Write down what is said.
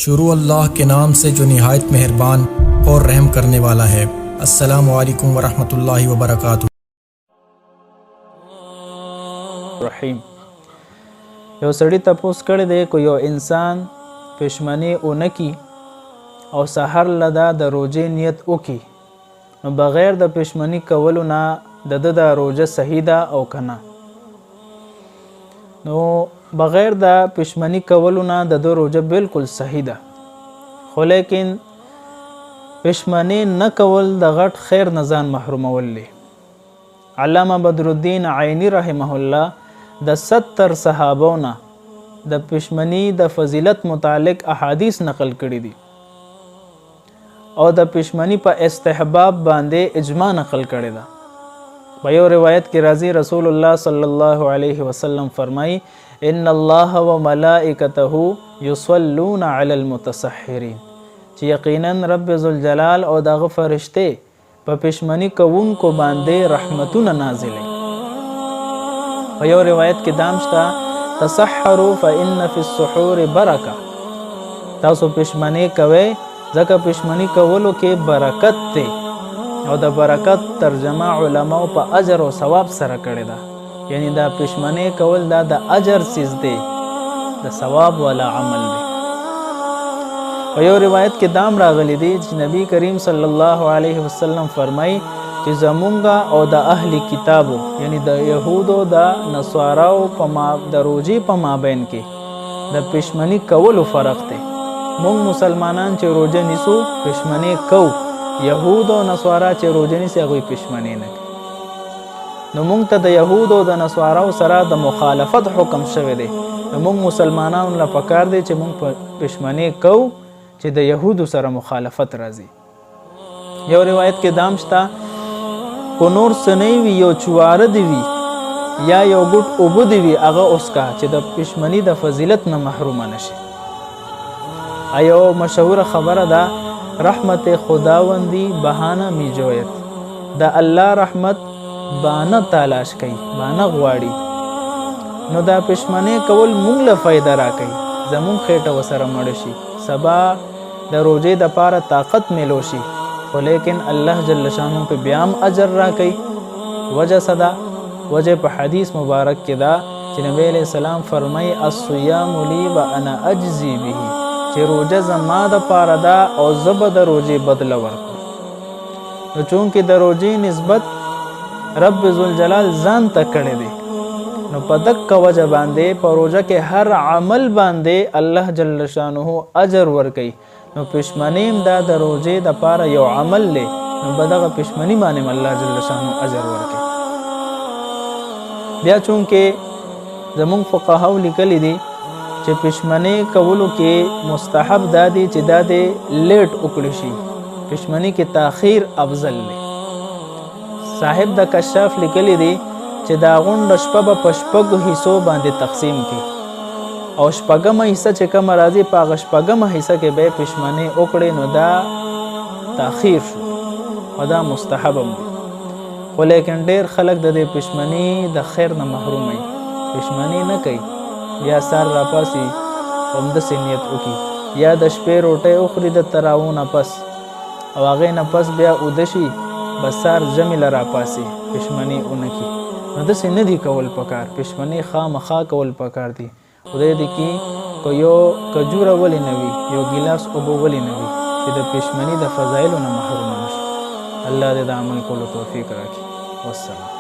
शुरू अल्लाह के नाम से जो निहायत मेहरबान और रहम करने वाला है। अस्सलामु अलैकुम वरहमतुल्लाहि वबरकातुहू। रहीम یو سړی تپوس کړی دی که یو انسان پښیماني ونه کي او سحر له د روژې نیت وکړي نو بغیر د پښیماني کولو نه د ده د روژه صحیح ده او که نه. نو بغیر د پښیماني کولو نه د ده روژه بالکل صحیح ده، خو لیکن پښیماني نه کول د غټ خیر نه ځان محرومول دی. علامه بدرالدین عینی رحمه الله د 70 صحابو نه د پښیماني د فضیلت متعلق احادیث نقل کړي دي او د پښیماني په استحباب باندې اجماع نقل کړي ده. په یو روایت کې راځي رسول الله صلی الله علیه وسلم فرمایي ان الله وملائکته یصلون علی المتسحرین، چې یقینا رب ذوالجلال او دغه فرشته په پښیماني کوونکو باندې رحمتونه نازلوي. په یو روایت کې دام شته تسحروا فإن فی السحور برکه، تاسو پښیماني کوئ ځکه پښیماني کولو کې برکت دی، او د برکت ترجمه علماو په اجر او ثواب سره کړې ده. یعنی دا پښیماني کول دا د اجر څیز دی، د ثواب والا عمل دی. په یو روایت کې دام راغلی دی چې نبی کریم صلی الله علیه وسلم فرمایي چې زمونږه او د اهل کتابو یعنی د یهودو د نصاراو د روژې په مابین کې د پښیماني کولو فرق دی. مونږ مسلمانان چې روژه نیسو پښیماني کوو، یهود او نصارا چې روژه نیسي هغوی پښیماني نه کوي. نو مونږ ته د یهودو د نصاراو سره د مخالفت حکم شوی دی. نو مونږ مسلمانانو له پکار دی چې مونږ پښیماني کوو چې د یهودو سره مخالفت راځي. یو روایت کې دام شته کو نور سنی وي یو چواره دی وي یا یو ګوټ اوبه دی وي هغه اوسکا چې د پښیماني د فضیلت نه محرومه نشي. ایو مشهوره خبره ده رحمت خداوندی بهانه می جوید، د الله رحمت بانه تلاش کوي، بانه غواړي. نو دا پښیماني کول مونږ له فایده راکوي، زمونږ خېټه ورسره مړه شي، سبا د روژې دپاره طاقت میلو شي، خو لیکن الله جل شانو په بیا هم اجر راکوي. وجه څه ده؟ وجه په حدیث مبارک کې ده چې نبی علیه السلام فرمایي الصیام لی و انا اجزی به، چې روژه زما دپاره ده او زه به د روژې بدله ورکړم. نو چونکې د روژې نسبت رب ذوالجلال ځان ته کړی دی، نو په دقه وجه باندې په روژه کې هر عمل باندې الله جل شانه اجر ورکوي. نو پښیماني هم دا د روژې دپاره یو عمل دی، نو په دغه پښیماني باندې هم الله جل شانه اجر ورکوي. بیا چونکې زمونږ فقهاو لیکلی دي چې پښیماني کولو کې مستحب دا دی چې دا د لیټ وکړی شي، پښیماني کې تاخیر افضل دی. صاحب د کشاف لیکلی دی چې دا غونډه شپه به په شپږو حصو باندې تقسیم کړي او شپږمه حصه چې کومه راځي په هغه شپږمه حصه کې به یې پښیماني وکړي، نو دا تاخیر شو او دا مستحب هم دی. خو لیکن ډېر خلک د دې پښیماني د خیر نه محروم وي، پښیماني نه کوي، یا سار راپاسي همداسې نیت وکړي، یا د شپې روټۍ وخوري د تراوو نه پس او هغې نه پس بیا اوده شي بس سار ژمې له راپاسي، پښیماني ونه کړي. نو داسې نه دي کول پکار، پښیماني خامخا کول پکار دي. خدای دې کړي که یو کجوره ولې نه وي، یو ګیلاس اوبه ولې نه وي چې د پښیماني د فضایلو نه محروم نه شي. الله دې د عمل کولو توفیق راکړي. والسلام.